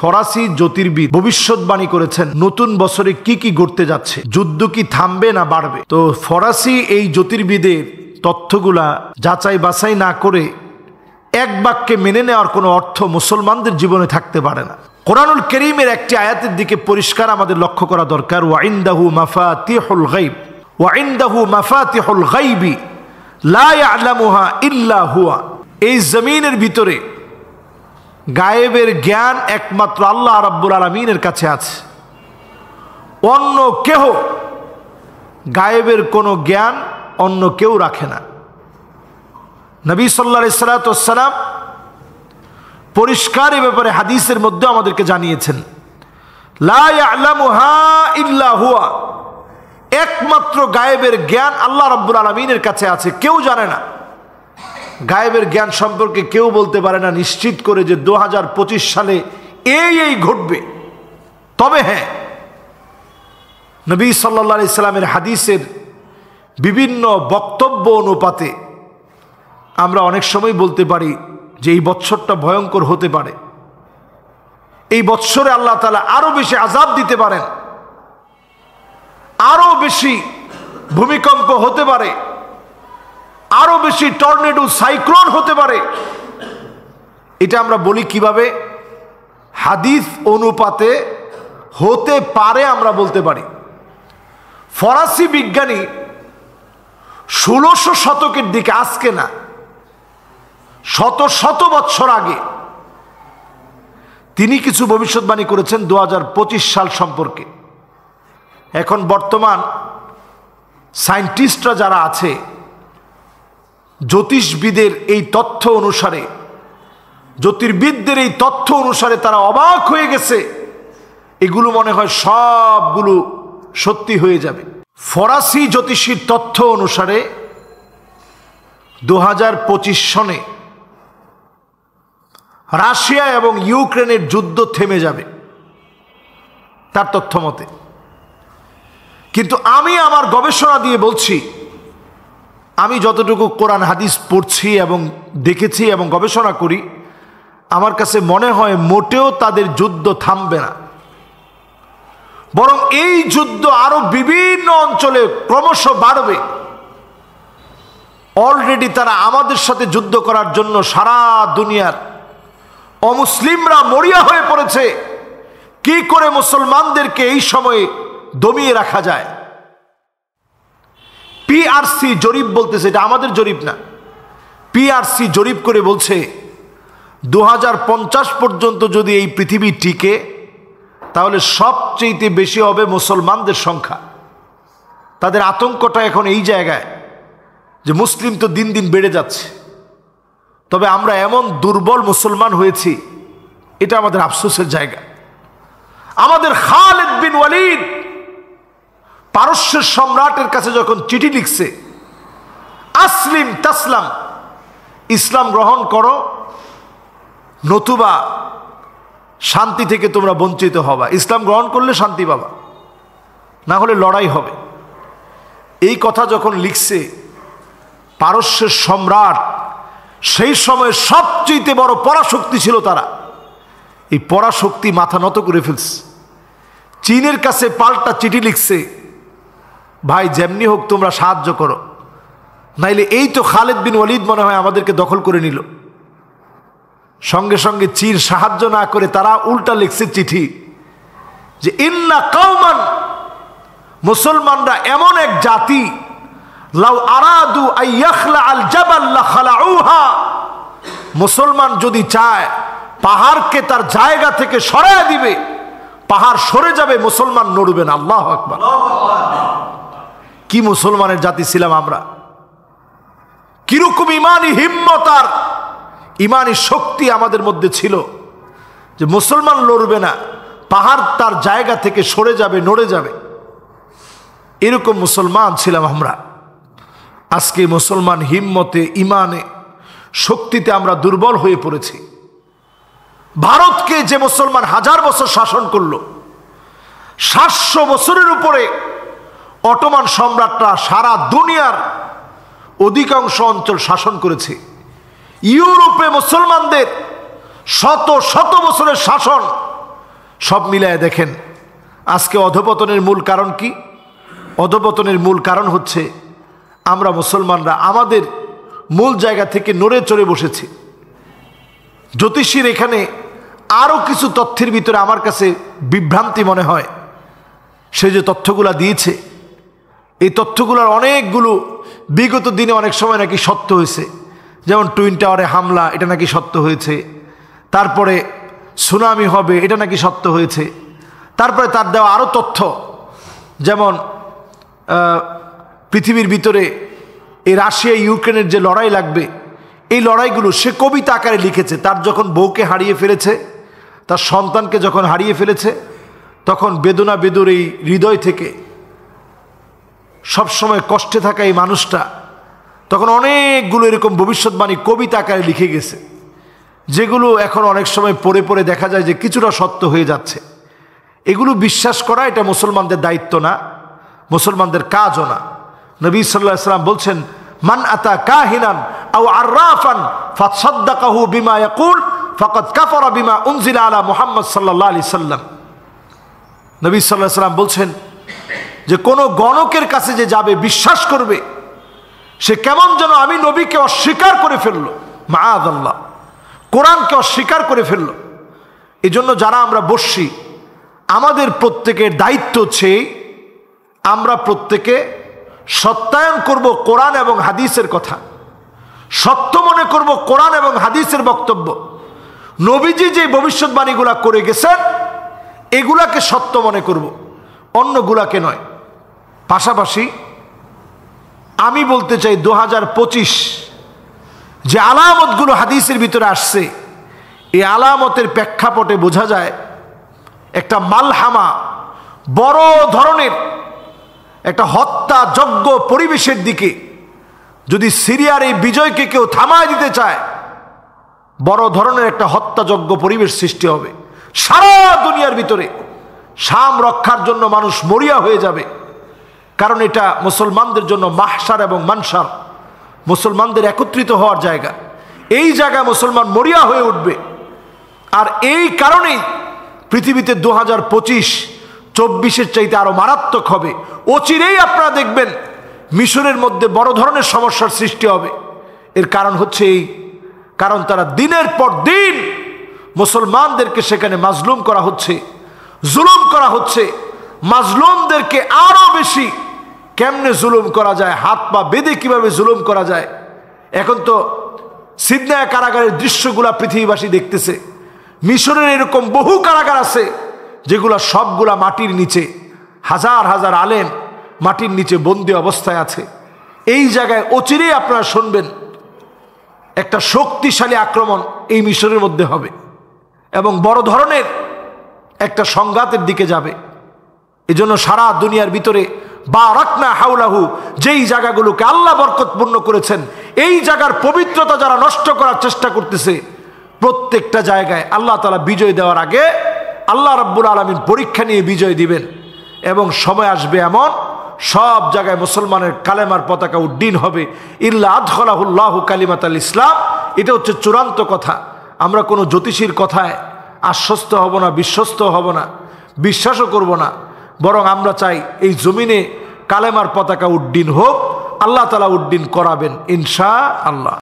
ফরাসি জ্যোতির্বিদ ভবিষ্যৎবাণী করেছেন নতুন বছরে কি কি ঘটতে যাচ্ছে, যুদ্ধ কি থামবে না বাড়বে। তো ফরাসি এই জ্যোতির্বিদের তথ্যগুলা যাচাই বাছাই না করে এক বাক্যে মেনে নেওয়ার কোনো অর্থ মুসলমানদের জীবনে থাকতে পারে না। কোরআনুল কারীমের একটি আয়াতের দিকে পরিষ্কার আমাদের লক্ষ্য করা দরকার, ওয়াইনদাহু মাফাতিহুল গায়ব ওয়াইনদাহু মাফাতিহুল গায়বি লা ইয়ালামুহা ইল্লা হুয়া। এই জমিনের ভিতরে গায়েবের জ্ঞান একমাত্র আল্লাহ রাব্বুল আলামিনের কাছে আছে, অন্য কেহ গায়েবের কোনো জ্ঞান অন্য কেউ রাখে না। নবী সাল্লাল্লাহু আলাইহি সাল্লাম পরিষ্কার এ ব্যাপারে হাদিসের মধ্যে আমাদেরকে জানিয়েছেন, লা ইয়ালামুহা ইল্লা হুয়া, একমাত্র গায়েবের জ্ঞান আল্লাহ রাব্বুল আলামিনের কাছে আছে, কেউ জানে না। গায়েবের জ্ঞান সম্পর্কে কেউ বলতে পারে না নিশ্চিত করে যে 2025 সালে এই ঘটবে। তবে হ্যাঁ, নবী সাল্লাল্লাহু আলাইহি সাল্লামের হাদিসের বিভিন্ন বক্তব্য অনুপাতে আমরা অনেক সময় বলতে পারি যে এই বৎসরটা ভয়ঙ্কর হতে পারে, এই বৎসরে আল্লাহ তাআলা আরো বেশি আযাব দিতে পারেন, আরো বেশি ভূমিকম্প হতে পারে, আরো বেশি টর্নেডো সাইক্লোন হতে পারে। এটা আমরা বলি কিভাবে? হাদিস অনুপাতে হতে পারে আমরা বলতে পারি। ফরাসি বিজ্ঞানী 1600 শতকের দিকে, আজকে না, শত শত বৎসর আগে তিনি কিছু ভবিষ্যৎবাণী করেছেন 2025 সাল সম্পর্কে। এখন বর্তমান সায়েন্টিস্টরা যারা আছে, জ্যোতিষবিদের এই তথ্য অনুসারে, জ্যোতির্বিদদের এই তথ্য অনুসারে তারা অবাক হয়ে গেছে, এগুলো মনে হয় সবগুলো সত্যি হয়ে যাবে। ফরাসি জ্যোতিষীর তথ্য অনুসারে 2025 সনে রাশিয়া এবং ইউক্রেনের যুদ্ধ থেমে যাবে তার তথ্য মতে। কিন্তু আমি আমার গবেষণা দিয়ে বলছি, আমি যতটুকু কোরআন হাদিস পড়ছি এবং দেখেছি এবং গবেষণা করি, আমার কাছে মনে হয় মোটেও তাদের যুদ্ধ থামবে না, বরং এই যুদ্ধ আরো বিভিন্ন অঞ্চলে ক্রমশ বাড়বে। অলরেডি তারা আমাদের সাথে যুদ্ধ করার জন্য সারা দুনিয়ার অমুসলিমরা মরিয়া হয়ে পড়েছে, কি করে মুসলমানদেরকে এই সময়ে দমিয়ে রাখা যায়। পিআরসি জরিপ বলতেছে, এটা আমাদের জরিপ না, পিআরসি জরিপ করে বলছে 2050 পর্যন্ত যদি এই পৃথিবী টিকে, তাহলে সবচেয়ে বেশি হবে মুসলমানদের সংখ্যা। তাদের আতঙ্কটা এখন এই জায়গায় যে মুসলিম তো দিন দিন বেড়ে যাচ্ছে, তবে আমরা এমন দুর্বল মুসলমান হয়েছি, এটা আমাদের আফসোসের জায়গা। আমাদের খালিদ বিন ওয়ালিদ পারস্যের সম্রাটের কাছে যখন চিঠি লিখছে, আসলিম তাসলাম, ইসলাম গ্রহণ করো নতুবা শান্তি থেকে তোমরা বঞ্চিত হবা, ইসলাম গ্রহণ করলে শান্তি পাবা, না হলে লড়াই হবে। এই কথা যখন লিখছে পারস্যের সম্রাট, সেই সময় সবচেয়ে বড় পরাশক্তি ছিল তারা, এই পরাশক্তি মাথা নত করে ফেলছে। চীনের কাছে পাল্টা চিঠি লিখছে, ভাই যেমনি হোক তোমরা সাহায্য করো, নাইলে এই তো খালিদ বিন ওয়ালিদ মনে হয় আমাদেরকে দখল করে নিল। সঙ্গে সঙ্গে চীন সাহায্য না করে তারা উল্টা লিখছে চিঠি যে ইন্না কওমান, মুসলমানরা এমন এক জাতি, লাউ আরাদু আইয়াখলা আল জাবাল লাখালাউহা, মুসলমান যদি চায় পাহাড়কে তার জায়গা থেকে সরায় দিবে, পাহাড় সরে যাবে, মুসলমান নড়বে না। আল্লাহু আকবার। কি মুসলমানের জাতি ছিলাম আমরা, কিরকম ইমানি হিম্মত আর ইমানি শক্তি আমাদের মধ্যে ছিল যে মুসলমান লড়বে না, পাহাড় তার জায়গা থেকে সরে যাবে, নড়ে যাবে, এরকম মুসলমান ছিলাম আমরা। আজকে মুসলমান হিম্মতে, ইমানে, শক্তিতে আমরা দুর্বল হয়ে পড়েছি। ভারতকে যে মুসলমান 1000 বছর শাসন করলো, 700 বছরের উপরে অটোমান সম্রাটরা সারা দুনিয়ার অধিকাংশ অঞ্চল শাসন করেছে। ইউরোপে মুসলমানদের শত শত বছরের শাসন সব মিলায় দেখেন আজকে অধপতনের মূল কারণ কি? অধপতনের মূল কারণ হচ্ছে আমরা মুসলমানরা আমাদের মূল জায়গা থেকে নড়ে চড়ে বসেছি। জ্যোতিষীর এখানে আরও কিছু তথ্যের ভিতরে আমার কাছে বিভ্রান্তি মনে হয়। সে যে তথ্যগুলো দিয়েছে, এই তথ্যগুলোর অনেকগুলো বিগত দিনে অনেক সময় নাকি সত্য হয়েছে। যেমন টুইন টাওয়ারে হামলা, এটা নাকি সত্য হয়েছে। তারপরে সুনামি হবে, এটা নাকি সত্য হয়েছে। তারপরে তার দেওয়া আরও তথ্য, যেমন পৃথিবীর ভিতরে এই রাশিয়া ইউক্রেনের যে লড়াই লাগবে, এই লড়াইগুলো সে কবিতা আকারে লিখেছে। তার যখন বউকে হারিয়ে ফেলেছে, তার সন্তানকে যখন হারিয়ে ফেলেছে, তখন বেদনা বেদুর এই হৃদয় থেকে সবসময় কষ্টে থাকা এই মানুষটা তখন অনেকগুলো এরকম ভবিষ্যৎবাণী কবিতা আকারে লিখে গেছে, যেগুলো এখন অনেক সময় পড়ে পড়ে দেখা যায় যে কিছুটা সত্য হয়ে যাচ্ছে। এগুলো বিশ্বাস করা এটা মুসলমানদের দায়িত্ব না, মুসলমানদের কাজও না। নবী সাল্লাল্লাহু আলাইহি ওয়াসাল্লাম বলছেন, মান আতা কাহিনান আও আররাফান ফাসাদ্দাকাহু বিমা ইয়াকুল ফাকাদ কাফারা বিমা উনজিলা আলা মুহাম্মদ সাল্লাল্লাহু আলাইহি সাল্লাম। নবী সাল্লাল্লাহু আলাইহি ওয়াসাল্লাম বলছেন যে কোনো গণকের কাছে যে যাবে, বিশ্বাস করবে, সে কেমন যেন আমি নবীকে অস্বীকার করে ফেললো, মাআযাল্লাহ, কোরআনকে অস্বীকার করে ফেললো। এই জন্য যারা আমরা বসছি, আমাদের প্রত্যেকের দায়িত্ব হচ্ছে আমরা প্রত্যেকে সত্যায়ন করব কোরআন এবং হাদিসের কথা, সত্য মনে করব কোরআন এবং হাদিসের বক্তব্য। নবীজি যে ভবিষ্যৎবাণীগুলা করে গেছেন এগুলাকে সত্য মনে করব, অন্যগুলাকে নয়। পাশাপাশি আমি বলতে চাই 2025 যে আলামতগুলো হাদিসের ভিতরে আসছে, এই আলামতের প্রেক্ষাপটে বোঝা যায় একটা মালহামা, বড় ধরনের একটা হত্যাযজ্ঞ পরিবেশের দিকে যদি সিরিয়ার এই বিজয়কে কেউ থামায় দিতে চায়, বড় ধরনের একটা হত্যাযজ্ঞ পরিবেশ সৃষ্টি হবে। সারা দুনিয়ার ভিতরে শাম রক্ষার জন্য মানুষ মরিয়া হয়ে যাবে, কারণ এটা মুসলমানদের জন্য মাহশার এবং মানশার, মুসলমানদের একত্রিত হওয়ার জায়গা। এই জায়গায় মুসলমান মরিয়া হয়ে উঠবে। আর এই কারণেই পৃথিবীতে 2025-24-এর চাইতে আরো মারাত্মক হবে। অচিরেই আপনারা দেখবেন মিশরের মধ্যে বড় ধরনের সমস্যার সৃষ্টি হবে। এর কারণ হচ্ছে এই, কারণ তারা দিনের পর দিন মুসলমানদেরকে সেখানে মাজলুম করা হচ্ছে, জুলুম করা হচ্ছে। মাজলুমদেরকে আরো বেশি কেমনে জুলুম করা যায়, হাত পা বেঁধে কিভাবে জুলুম করা যায়। এখন তো সিদনায় কারাগারের দৃশ্যগুলা পৃথিবীবাসী দেখতেছে। মিশরের এরকম বহু কারাগার আছে যেগুলা সবগুলা মাটির নিচে, হাজার হাজার আলেম মাটির নিচে বন্দি অবস্থায় আছে। এই জায়গায় অচিরেই আপনারা শুনবেন একটা শক্তিশালী আক্রমণ এই মিশরের মধ্যে হবে এবং বড় ধরনের একটা সংঘাতের দিকে যাবে। এজন্য সারা দুনিয়ার ভিতরে বারাকনা হাওলাহু, যেই জায়গাগুলোকে আল্লাহ বরকতপূর্ণ করেছেন, এই জায়গার পবিত্রতা যারা নষ্ট করার চেষ্টা করতেছে, প্রত্যেকটা জায়গায় আল্লাহ তাআলা বিজয় দেওয়ার আগে আল্লাহ রাব্বুল আলামিন পরীক্ষা নিয়ে বিজয় দিবেন। এবং সময় আসবে এমন সব জায়গায় মুসলমানের কালেমার পতাকা উড্ডীন হবে, ইল্লা আদখালাহুল্লাহু কালিমাতাল ইসলাম। এটা হচ্ছে চূড়ান্ত কথা। আমরা কোনো জ্যোতিষীর কথায় আশ্বস্ত হব না, বিশ্বস্ত হব না, বিশ্বাসও করব না। বরং আমরা চাই এই জমিনে কালেমার পতাকা উড্ডীন হোক, আল্লাহ তাআলা উড্ডীন করাবেন ইনশাআল্লাহ।